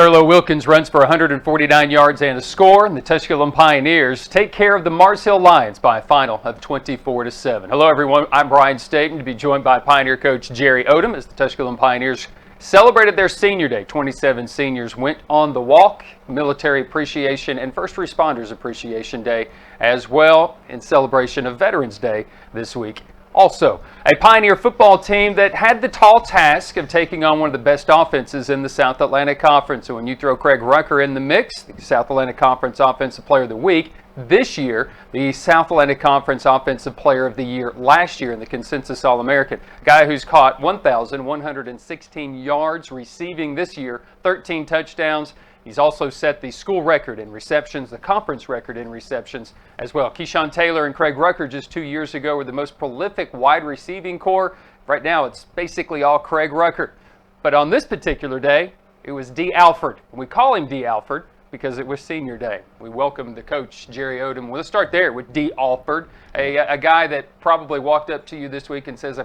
Thurlow Wilkins runs for 149 yards and a score, and the Tusculum Pioneers take care of the Mars Hill Lions by a final of 24-7. Hello, everyone. I'm Brian Staten, to be joined by Pioneer coach Jerry Odom as the Tusculum Pioneers celebrated their senior day. 27 seniors went on the walk, Military Appreciation and First Responders Appreciation Day, as well in celebration of Veterans Day this week. Also, a Pioneer football team that had the tall task of taking on one of the best offenses in the South Atlantic Conference. So when you throw Craig Rucker in the mix, the South Atlantic Conference Offensive Player of the Week, this year, the South Atlantic Conference Offensive Player of the Year last year in the Consensus All-American. Guy who's caught 1,116 yards receiving this year, 13 touchdowns. He's also set the school record in receptions, the conference record in receptions as well. Keyshawn Taylor and Craig Rucker just 2 years ago were the most prolific wide receiving core. Right now, it's basically all Craig Rucker. But on this particular day, it was D. Alford. We call him D. Alford because it was senior day. We welcome the coach, Jerry Odom. Well, let's start there with D. Alford, a guy that probably walked up to you this week and says,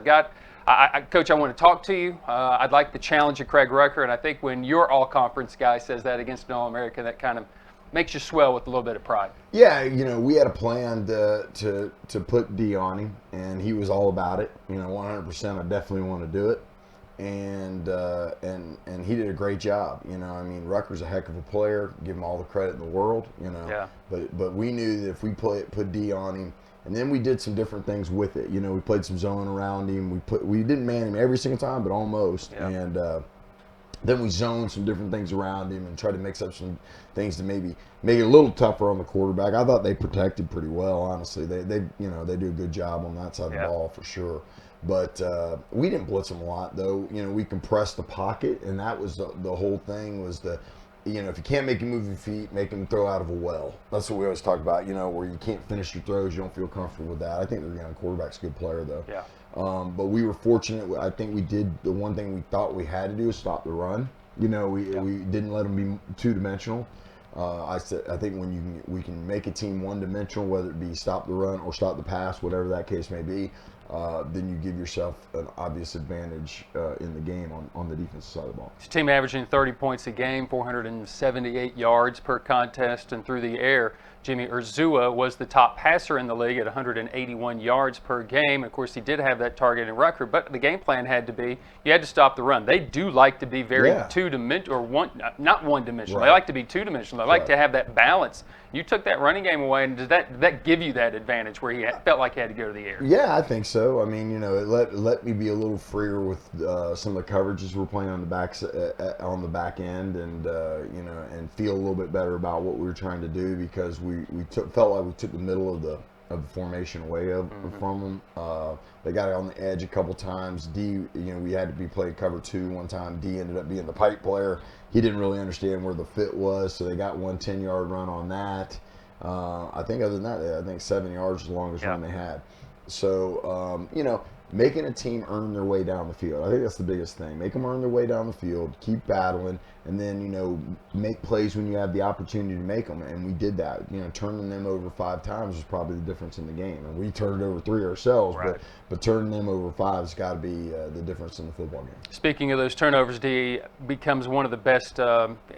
Coach, I want to talk to you. I'd like the challenge of Craig Rucker, and I think when your all-conference guy says that against an All-American, that kind of makes you swell with a little bit of pride. Yeah, we had a plan to put D on him, and he was all about it. 100%. I definitely want to do it, and he did a great job. Rucker's a heck of a player. Give him all the credit in the world. Yeah. But we knew that if we put D on him. And then we did some different things with it. We played some zone around him. We didn't man him every single time, but almost. Yeah. And then we zoned some different things around him and tried to mix up some things to maybe make it a little tougher on the quarterback. I thought they protected pretty well, honestly. They do a good job on that side of the ball for sure. But we didn't blitz them a lot, though. We compressed the pocket, and that was the whole thing was if you can't make him move your feet, make him throw out of a well. That's what we always talk about, where you can't finish your throws, you don't feel comfortable with that. I think the quarterback's a good player, though. Yeah. But we were fortunate. I think we did the one thing we thought we had to do is stop the run. We didn't let them be two-dimensional. I think when we can make a team one-dimensional, whether it be stop the run or stop the pass, whatever that case may be, then you give yourself an obvious advantage in the game on the defensive side of the ball. His team averaging 30 points a game, 478 yards per contest, and through the air, Jimmy Urzua was the top passer in the league at 181 yards per game. Of course, he did have that target in Rucker, but the game plan had to be you had to stop the run. They do like to be very two-dimensional, or not one-dimensional. Right. They like to be two-dimensional. They like to have that balance. You took that running game away, and did that give you that advantage where he felt like he had to go to the air? Yeah, I think so. It let me be a little freer with some of the coverages we're playing on the back end, and and feel a little bit better about what we were trying to do because we felt like we took the middle of the formation away from them. They got it on the edge a couple times. D, we had to be playing cover 2 one time. D ended up being the pipe player. He didn't really understand where the fit was, so they got one 10-yard run on that. I think other than that, I think 7 yards was the longest run they had. So, making a team earn their way down the field. I think that's the biggest thing. Make them earn their way down the field, keep battling, and then, make plays when you have the opportunity to make them. And we did that. Turning them over 5 times was probably the difference in the game. And we turned it over 3 ourselves, but turning them over 5 has got to be the difference in the football game. Speaking of those turnovers, D becomes one of the best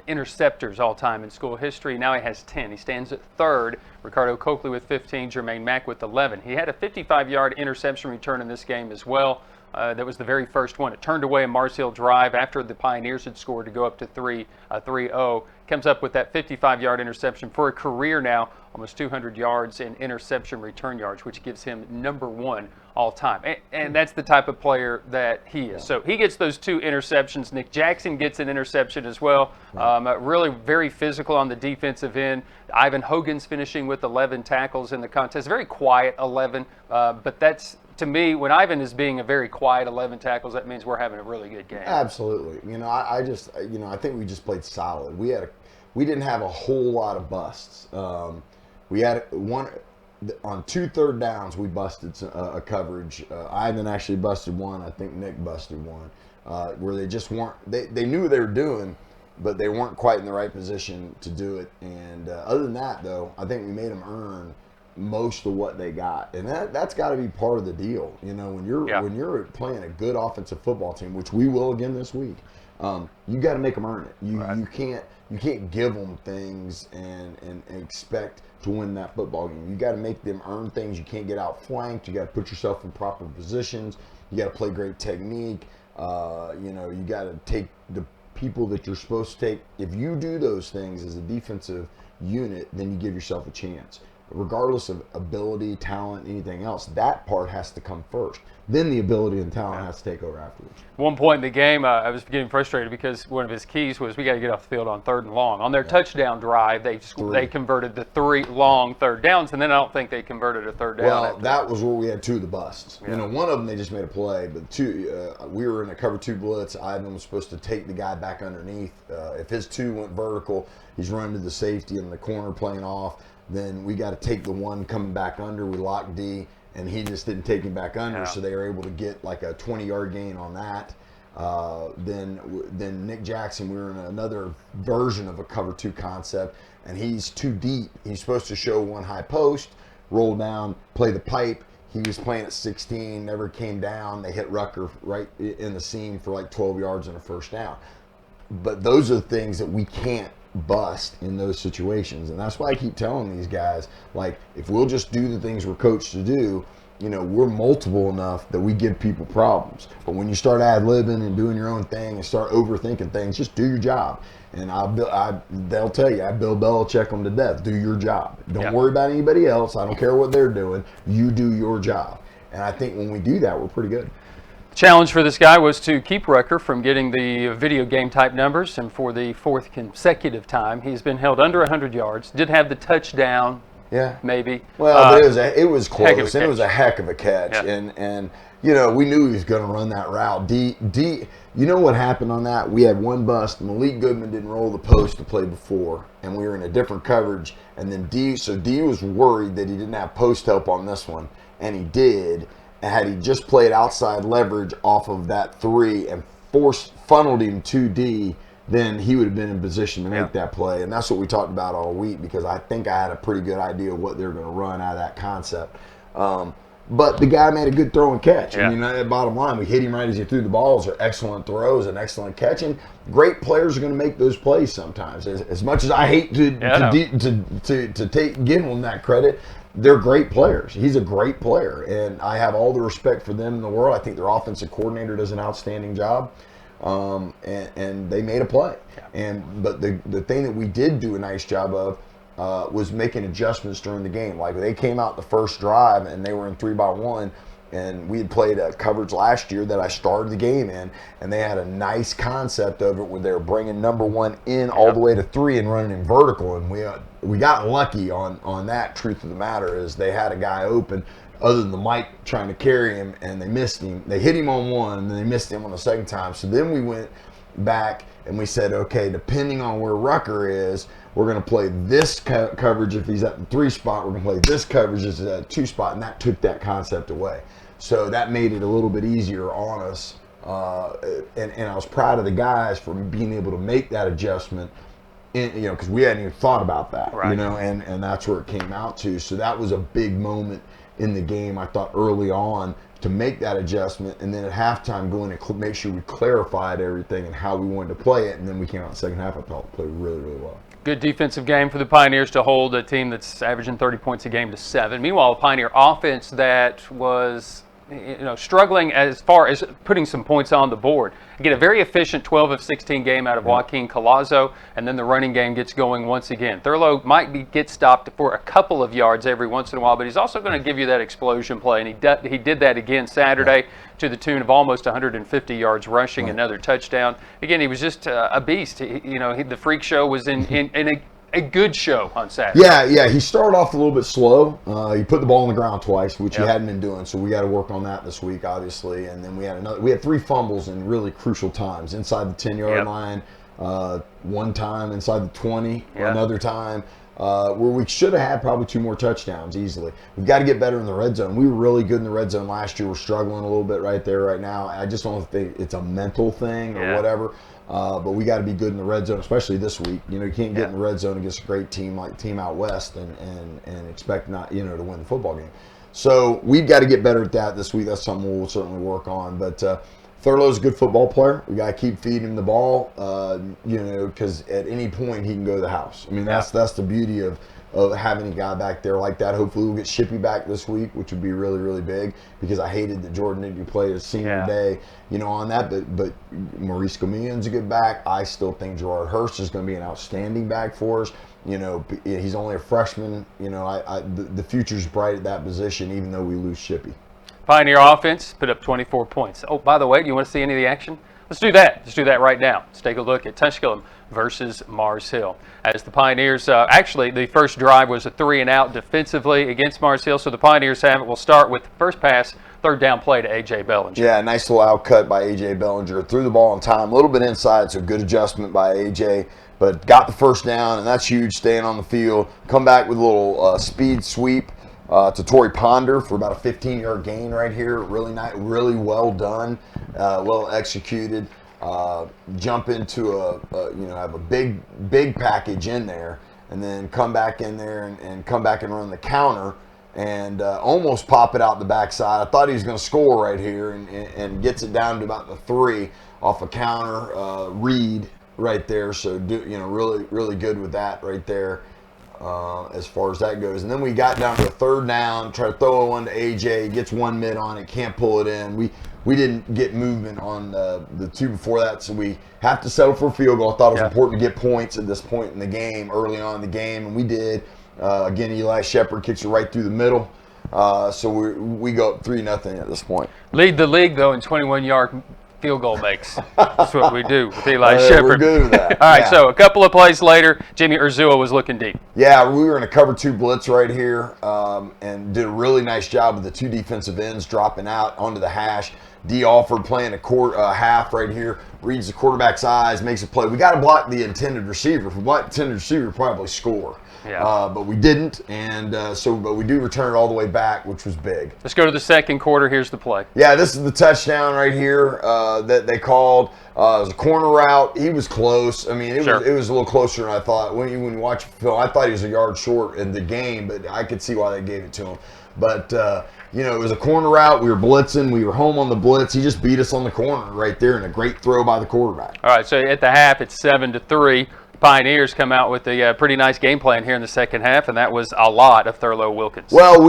interceptors all time in school history. Now he has 10. He stands at 3rd. Ricardo Coakley with 15, Jermaine Mack with 11. He had a 55-yard interception return in this game as well. That was the very first one. It turned away a Mars Hill drive after the Pioneers had scored to go up to 3-0. Comes up with that 55-yard interception for a career now, almost 200 yards in interception return yards, which gives him number 1 all time. And that's the type of player that he is. So he gets those 2 interceptions. Nick Jackson gets an interception as well. Really very physical on the defensive end. Ivan Hogan's finishing with 11 tackles in the contest. Very quiet 11, but that's, to me, when Ivan is being a very quiet 11 tackles, that means we're having a really good game. Absolutely. I think we just played solid. We didn't have a whole lot of busts. We had one on 2 third downs. We busted a coverage. Ivan actually busted one. I think Nick busted one, where they just weren't. They knew what they were doing, but they weren't quite in the right position to do it. And other than that, though, I think we made them earn most of what they got, and that's got to be part of the deal. You know, when you're playing a good offensive football team, which we will again this week, you got to make them earn it. You can't give them things and expect to win that football game. You got to make them earn things. You can't get outflanked. You got to put yourself in proper positions. You got to play great technique. You know, you got to take the people that you're supposed to take. If you do those things as a defensive unit, then you give yourself a chance. Regardless of ability, talent, anything else, that part has to come first. Then the ability and talent has to take over afterwards. One point in the game, I was getting frustrated because one of his keys was we got to get off the field on 3rd and long. On their touchdown drive, they converted the 3 long 3rd downs, and then I don't think they converted a 3rd down. Well, that was where we had 2 of the busts. You know, one of them they just made a play, but 2, we were in a cover 2 blitz. Ivan was supposed to take the guy back underneath. If his 2 went vertical, he's running to the safety in the corner playing off. Then we got to take the one coming back under. We locked D, and he just didn't take him back under, so they were able to get like a 20-yard gain on that. Then Nick Jackson, we were in another version of a cover 2 concept, and he's too deep. He's supposed to show one high post, roll down, play the pipe. He was playing at 16, never came down. They hit Rucker right in the seam for like 12 yards and a 1st down. But those are the things that we can't bust in those situations, and that's why I keep telling these guys, like, if we'll just do the things we're coached to do, you know, we're multiple enough that we give people problems. But when you start ad-libbing and doing your own thing and start overthinking things, just do your job. And they'll tell you, I Bill Belichick them to death. Do your job. Don't worry about anybody else. I don't care what they're doing. You do your job. And I think when we do that, we're pretty good. Challenge for this guy was to keep Rucker from getting the video game type numbers, and for the 4th consecutive time, he's been held under 100 yards. Did have the touchdown, maybe. Well, but it was close, and it was a heck of a catch. And you know, we knew he was going to run that route. You know what happened on that? We had one bust. Malik Goodman didn't roll the post to play before, and we were in a different coverage. And then D was worried that he didn't have post help on this one, and he did. And had he just played outside leverage off of that 3 and funneled him to D, then he would have been in position to make that play. And that's what we talked about all week, because I think I had a pretty good idea of what they were going to run out of that concept. But the guy made a good throw and catch. I mean, at bottom line, we hit him right as he threw the balls. They're excellent throws and excellent catching. Great players are going to make those plays sometimes. As much as I hate to give them that credit, they're great players. He's a great player, and I have all the respect for them in the world. I think their offensive coordinator does an outstanding job, and they made a play. But the thing that we did do a nice job of was making adjustments during the game. Like, they came out the first drive, and they were in 3-by-1, and we had played a coverage last year that I started the game in, and they had a nice concept of it where they were bringing number 1 in all the way to 3 and running in vertical, and we got lucky on that. Truth of the matter is they had a guy open other than the Mike trying to carry him, and they missed him. They hit him on one, and then they missed him on the second time. So then we went back and we said, okay, depending on where Rucker is, we're going to play this coverage if he's at the 3 spot. We're going to play this coverage if he's at the 2 spot, and that took that concept away. So that made it a little bit easier on us. And I was proud of the guys for being able to make that adjustment, because we hadn't even thought about that, and that's where it came out to. So that was a big moment in the game, I thought, early on, to make that adjustment, and then at halftime go in and make sure we clarified everything and how we wanted to play it, and then we came out in the second half. I thought we played really, really well. Good defensive game for the Pioneers to hold a team that's averaging 30 points a game to 7. Meanwhile, a Pioneer offense that was struggling as far as putting some points on the board. Get a very efficient 12 of 16 game out of Joaquin Collazo, and then the running game gets going once again. Thurlow might get stopped for a couple of yards every once in a while, but he's also going to give you that explosion play, and he did that again Saturday to the tune of almost 150 yards rushing, another touchdown. Again, he was just a beast. The freak show was in a good show on Saturday. Yeah. He started off a little bit slow. He put the ball on the ground twice, which he hadn't been doing. So we got to work on that this week, obviously. And then we had 3 fumbles in really crucial times inside the 10-yard line. One time inside the 20, another time where we should have had probably 2 more touchdowns easily. We've got to get better in the red zone. We were really good in the red zone last year. We're struggling a little bit right there right now. I just don't think it's a mental thing or whatever. But we got to be good in the red zone, especially this week. You can't get in the red zone against a great team like Team Out West and expect not, to win the football game. So we've got to get better at that this week. That's something we'll certainly work on. But Thurlow's a good football player. We got to keep feeding him the ball, because at any point he can go to the house. I mean, that's the beauty of having a guy back there like that. Hopefully we'll get Shippy back this week, which would be really, really big, because I hated that Jordan didn't play his senior day, on that. But Maurice Gomillion's a good back. I still think Gerard Hurst is going to be an outstanding back for us. He's only a freshman. The future's bright at that position, even though we lose Shippy. Pioneer offense put up 24 points. Oh, by the way, do you want to see any of the action? Let's do that. Let's do that right now. Let's take a look at Tusculum versus Mars Hill. As the Pioneers, actually, the first drive was a 3-and-out defensively against Mars Hill, so the Pioneers have it. We'll start with the first pass, third down play to A.J. Bellinger. Yeah, nice little out cut by A.J. Bellinger. Threw the ball on time, a little bit inside, so good adjustment by A.J., but got the first down, and that's huge, staying on the field. Come back with a little speed sweep to Torrey Ponder for about a 15-yard gain right here. Really nice, really well done, well executed. Jump into have a big package in there, and then come back in there and come back and run the counter and almost pop it out the backside. I thought he was going to score right here and gets it down to about the 3 off a counter read right there. So really, really good with that right there. As far as that goes. And then we got down to a third down, try to throw one to AJ, gets 1 mid on it, can't pull it in. We didn't get movement on the 2 before that, so we have to settle for a field goal. I thought it was important to get points at this point in the game, early on in the game, and we did. Again, Eli Shepard kicks it right through the middle. So we go up 3-0 at this point. Lead the league, though, in 21-yard field goal makes. That's what we do with Eli Shepard. We're good with that. All right, so a couple of plays later, Jimmy Urzua was looking deep. Yeah, we were in a cover 2 blitz right here and did a really nice job with the 2 defensive ends dropping out onto the hash. D. Alford playing a half right here, reads the quarterback's eyes, makes a play. We got to block the intended receiver. If we block the intended receiver, we'll probably score. But we didn't, and but we do return it all the way back, which was big. Let's go to the second quarter. Here's the play. Yeah, this is the touchdown right here that they called. It was a corner route. He was close. I mean, it was a little closer than I thought. When you watch film, I thought he was a yard short in the game, but I could see why they gave it to him. But it was a corner route. We were blitzing. We were home on the blitz. He just beat us on the corner right there, and a great throw by the quarterback. All right, so at the half, it's 7-3. Pioneers come out with a pretty nice game plan here in the second half, and that was a lot of Thurlow Wilkins. Well, what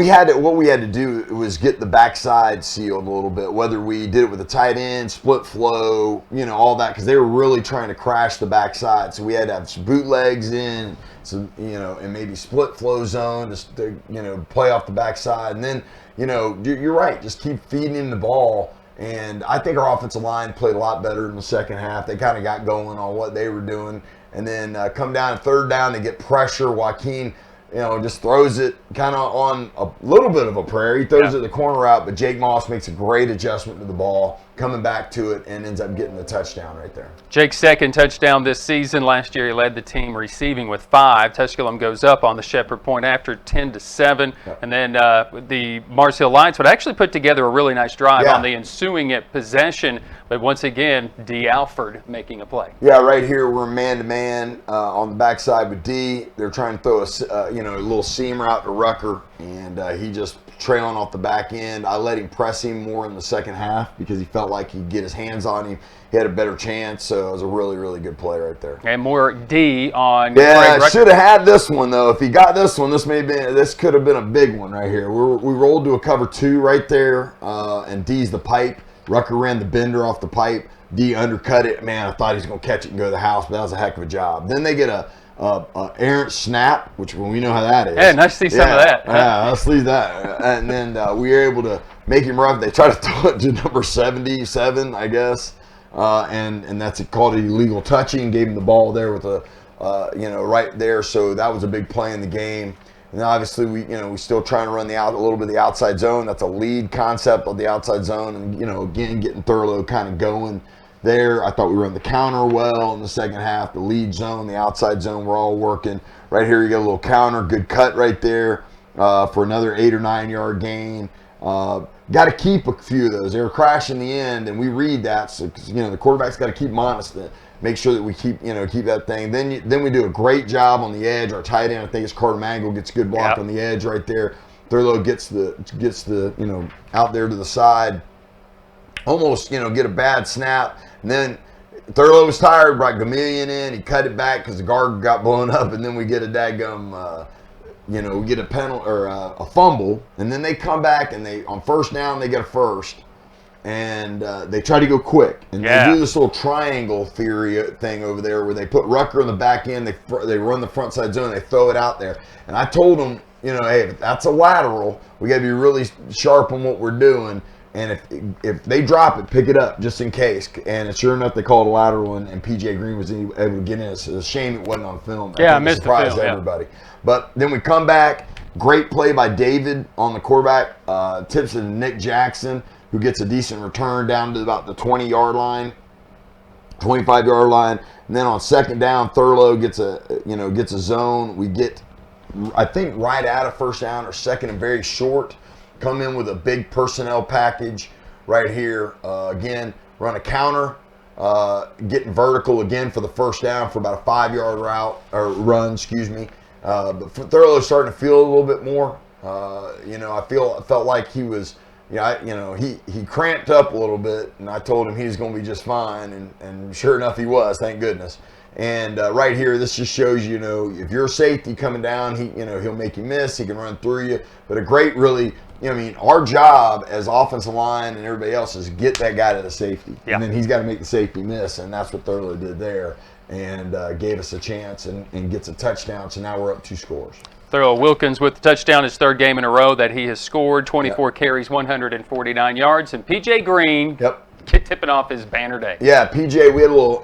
we had to do was get the backside sealed a little bit, whether we did it with a tight end, split flow, all that, because they were really trying to crash the backside. So we had to have some bootlegs in, and maybe split flow zone to play off the backside. And then, you're right, just keep feeding him the ball. And I think our offensive line played a lot better in the second half. They kind of got going on what they were doing. And then come down to third down, they get pressure. Joaquin, just throws it kind of on a little bit of a prayer. He throws it the corner out, but Jake Moss makes a great adjustment to the ball, coming back to it, and ends up getting the touchdown right there. Jake's second touchdown this season. Last year, he led the team receiving with 5. Tusculum goes up on the Shepherd point after 10-7. And then the Mars Hill Lions would actually put together a really nice drive on the ensuing possession. But once again, D. Alford making a play. Yeah, right here we're man-to-man on the backside with D. They're trying to throw a little seam route to Rucker, and he just trailing off the back end. I let him press him more in the second half because he felt like he'd get his hands on him. He had a better chance, so it was a really, really good play right there. And more D on. Yeah, should have had this one though. If he got this one, this could have been a big one right here. We rolled to a cover 2 right there, and D's the pipe. Rucker ran the bender off the pipe. D undercut it. Man, I thought he was going to catch it and go to the house, but that was a heck of a job. Then they get a errant snap, which we know how that is. Yeah, nice to see some of that. Yeah, let's leave that. And then we were able to make him rough. They tried to throw it to number 77, I guess, and that's called an illegal touching. Gave him the ball there with right there. So that was a big play in the game. And obviously, we still trying to run a little bit of the outside zone. That's a lead concept of the outside zone, and again getting Thurlow kind of going there. I thought we run the counter well in the second half. The lead zone, the outside zone, we're all working. Right here, you get a little counter, good cut right there for another 8 or 9 yard gain. Got to keep a few of those. They were crashing the end, and we read that. So, the quarterback's got to keep them honest. Make sure that we keep that thing. Then we do a great job on the edge. Our tight end, I think it's Carter Mangle, gets a good block on the edge right there. Thurlow gets the out there to the side. Almost, get a bad snap. And then Thurlow was tired, brought Gamillion in. He cut it back because the guard got blown up. And then we get a dadgum, we get a penalty or a fumble. And then they come back and on first down, they get a first. And they try to go quick. And they do this little triangle theory thing over there where they put Rucker in the back end. They run the front side zone. They throw it out there. And I told them, hey, if that's a lateral, we got to be really sharp on what we're doing. And if they drop it, pick it up just in case. And sure enough, they called a lateral, and P.J. Green was able to get in. It's a shame it wasn't on film. I missed the film. Surprised everybody. But then we come back. Great play by David on the quarterback. Tips it to Nick Jackson, who gets a decent return down to about the 20-yard line, 25-yard line. And then on second down, Thurlow gets a zone. We get, I think, right out of first down or second and very short. Come in with a big personnel package right here. Again, run a counter, getting vertical again for the first down for about a 5-yard run. But Thurlow's starting to feel a little bit more. I felt like he was, he cramped up a little bit, and I told him he was going to be just fine, and sure enough, he was. Thank goodness. And right here, this just shows if you're a safety coming down, he'll make you miss. He can run through you. But a great, really. Our job as offensive line and everybody else is get that guy to the safety. Yeah. And then he's got to make the safety miss, and that's what Thurlow did there and gave us a chance and gets a touchdown. So now we're up 2 scores. Thurlow Wilkins with the touchdown, his 3rd game in a row that he has scored, 24 carries, 149 yards. And P.J. Green tipping off his banner day. Yeah, P.J., we had a little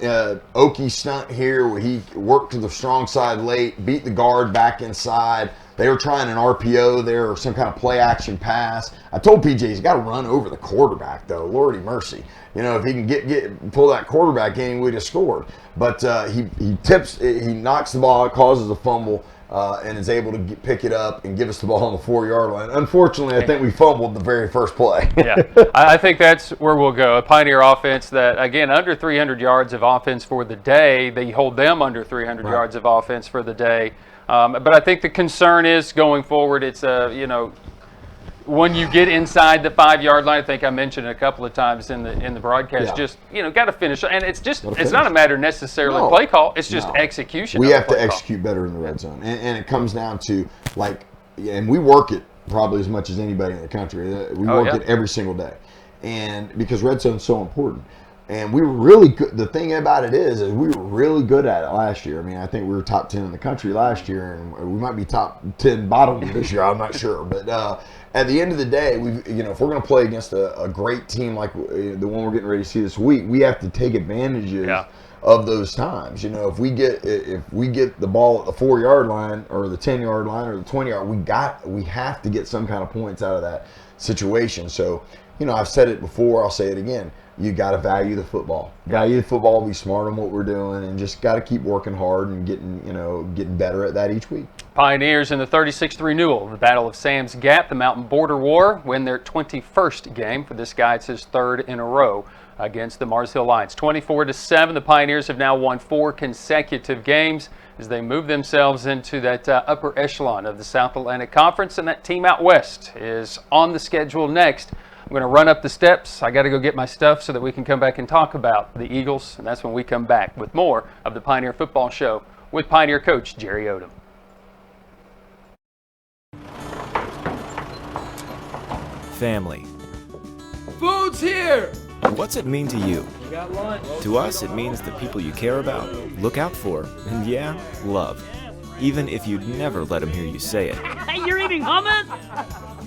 Okie stunt here where he worked to the strong side late, beat the guard back inside. They were trying an RPO there or some kind of play action pass. I told PJ he's got to run over the quarterback though. Lordy mercy. If he can pull that quarterback in, he would have scored. But he knocks the ball out, causes a fumble, and is able to pick it up and give us the ball on the 4-yard line. Unfortunately, I think we fumbled the very first play. I think that's where we'll go. A Pioneer offense that, again, under 300 yards of offense for the day. They hold them under 300 yards of offense for the day. But I think the concern is going forward, it's, when you get inside the 5-yard line, I think I mentioned it a couple of times in the broadcast, just, got to finish. And it's not a matter necessarily of play call, it's just execution. We have to execute better in the red zone. And it comes down to, and we work it probably as much as anybody in the country. We work it every single day. And because red zone is so important. And we were really good. The thing about it is we were really good at it last year. I think we were top 10 in the country last year, and we might be top 10 bottom this year. I'm not sure. But at the end of the day, if we're going to play against a great team like the one we're getting ready to see this week, we have to take advantage of those times. If we get the ball at the 4-yard line or the 10-yard line or the 20-yard, we have to get some kind of points out of that situation. So, I've said it before. I'll say it again. You got to value the football. Value the football, be smart on what we're doing, and just got to keep working hard and getting better at that each week. Pioneers in the 36th renewal, the Battle of Sam's Gap, the Mountain Border War, win their 21st game. For this guy, it's his 3rd in a row against the Mars Hill Lions. 24-7, the Pioneers have now won 4 consecutive games as they move themselves into that upper echelon of the South Atlantic Conference, and that team out west is on the schedule next. I'm going to run up the steps. I got to go get my stuff so that we can come back and talk about the Eagles, and that's when we come back with more of the Pioneer Football Show with Pioneer coach Jerry Odom. Family. Food's here! What's it mean to you? We got lunch. To us, it means the people you care about, look out for, and love. Even if you'd never let them hear you say it. Hey, you're eating hummus?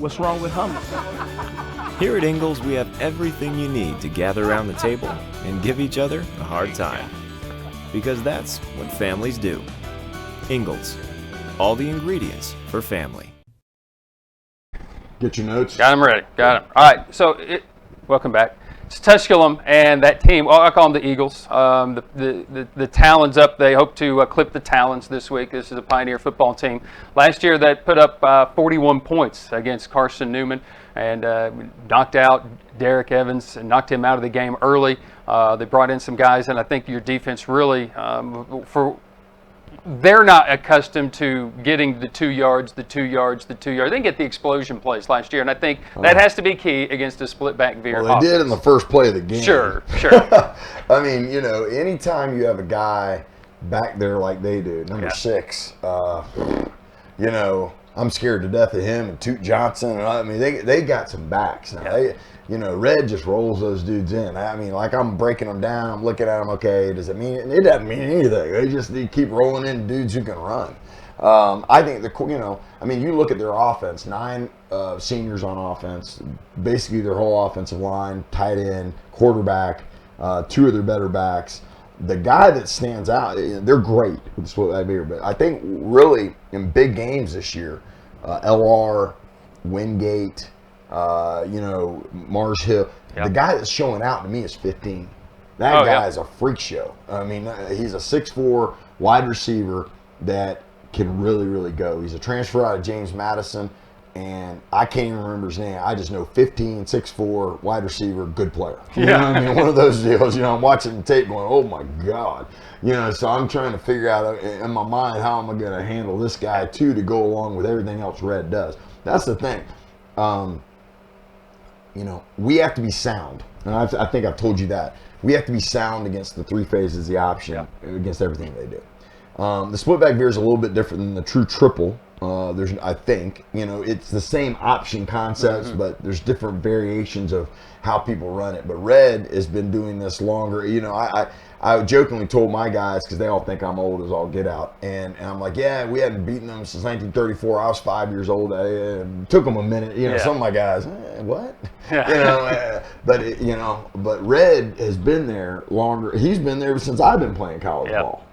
What's wrong with hummus? Here at Ingalls, we have everything you need to gather around the table and give each other a hard time. Because that's what families do. Ingalls. All the ingredients for family. Get your notes. Got them ready. Got them. All right. So, welcome back. It's Tusculum and that team. Well, I call them the Eagles. The Talons up. They hope to clip the Talons this week. This is a Pioneer football team. Last year, that put up 41 points against Carson-Newman and knocked out Derek Evans and knocked him out of the game early. They brought in some guys, and I think your defense really they're not accustomed to getting the 2 yards. They didn't get the explosion plays last year, and I think that has to be key against a split-back veer. Well, they did in the first play of the game. Sure. I mean, anytime you have a guy back there like they do, number 6, I'm scared to death of him and Toot Johnson. I mean, they got some backs now. Red just rolls those dudes in. I mean, like I'm breaking them down. I'm looking at them. Okay, does it mean it? It doesn't mean anything. They keep rolling in dudes who can run. I think you look at their offense. 9 seniors on offense. Basically, their whole offensive line, tight end, quarterback, 2 of their better backs. The guy that stands out, they're great with the split back veer, but I think really in big games this year, LR, Wingate, Mars Hill. Yep. The guy that's showing out to me is 15. That guy is a freak show. I mean, he's a 6'4" wide receiver that can really, really go. He's a transfer out of James Madison, and I can't even remember his name. I just know 15, 6'4", wide receiver, good player. You know what I mean? One of those deals, I'm watching the tape going, oh my God. So I'm trying to figure out in my mind how am I going to handle this guy too to go along with everything else Red does. That's the thing. We have to be sound. And I think I've told you that. We have to be sound against the 3 phases, the option, against everything they do. The split back veer is a little bit different than the true triple. I think, it's the same option concepts, but there's different variations of how people run it. But Red has been doing this longer. I jokingly told my guys, because they all think I'm old as all get out, and I'm like, yeah, we hadn't beaten them since 1934. I was 5 years old. It took them a minute. Some of my guys, what? But Red has been there longer. He's been there since I've been playing college ball.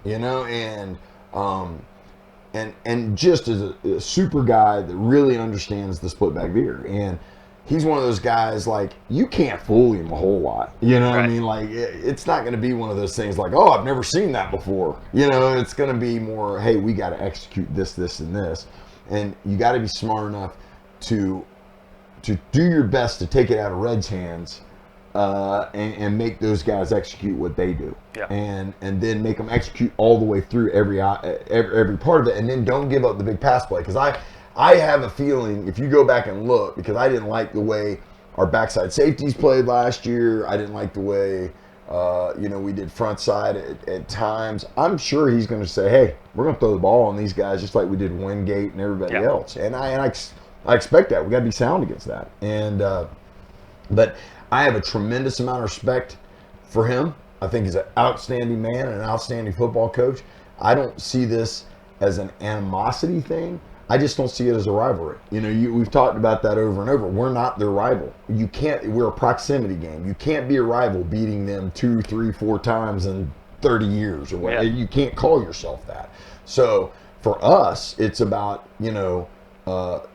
And just as a super guy that really understands the split back veer. And he's one of those guys, like, you can't fool him a whole lot. What I mean? Like, it's not going to be one of those things like, oh, I've never seen that before. It's going to be more, hey, we got to execute this, this, and this. And you got to be smart enough to do your best to take it out of Red's hands and make those guys execute what they do. And then make them execute all the way through every part of it, and then don't give up the big pass play. Because I have a feeling, if you go back and look, because I didn't like the way our backside safeties played last year. I didn't like the way we did front side at times. I'm sure he's going to say, hey, we're going to throw the ball on these guys just like we did Wingate and everybody else. And I expect that. We got to be sound against that. And but I have a tremendous amount of respect for him. I think he's an outstanding man and an outstanding football coach. I don't see this as an animosity thing. I just don't see it as a rivalry. We've talked about that over and over. We're not their rival. We're a proximity game. You can't be a rival beating them 2, 3, 4 times in 30 years or whatever. You can't call yourself that. So for us, it's about,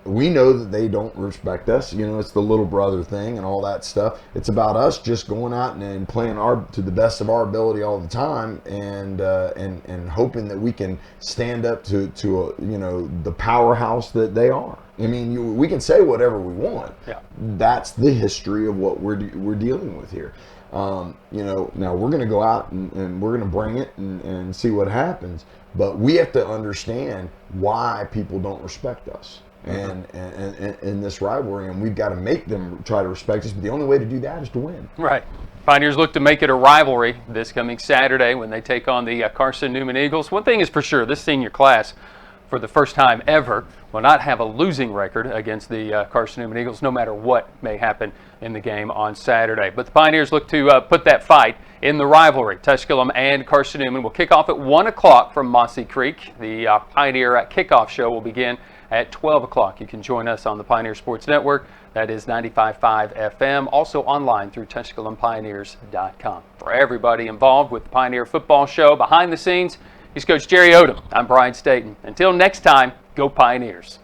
we know that they don't respect us. It's the little brother thing and all that stuff. It's about us just going out and playing to the best of our ability all the time, and hoping that we can stand up to the powerhouse that they are. I mean, we can say whatever we want. That's the history of what we're dealing with here. Now we're going to go out and we're going to bring it and see what happens. But we have to understand why people don't respect us and in this rivalry, and we've got to make them try to respect us. But the only way to do that is to win. Right. Pioneers look to make it a rivalry this coming Saturday when they take on the Carson-Newman Eagles. One thing is for sure, this senior class, for the first time ever, will not have a losing record against the Carson-Newman Eagles, no matter what may happen in the game on Saturday. But the Pioneers look to put that fight in the rivalry. Tusculum and Carson-Newman will kick off at 1 o'clock from Mossy Creek. The Pioneer kickoff show will begin at 12 o'clock. You can join us on the Pioneer Sports Network. That is 95.5 FM. Also online through TusculumPioneers.com. For everybody involved with the Pioneer Football Show, behind the scenes, he's Coach Jerry Odom. I'm Brian Staten. Until next time, go Pioneers.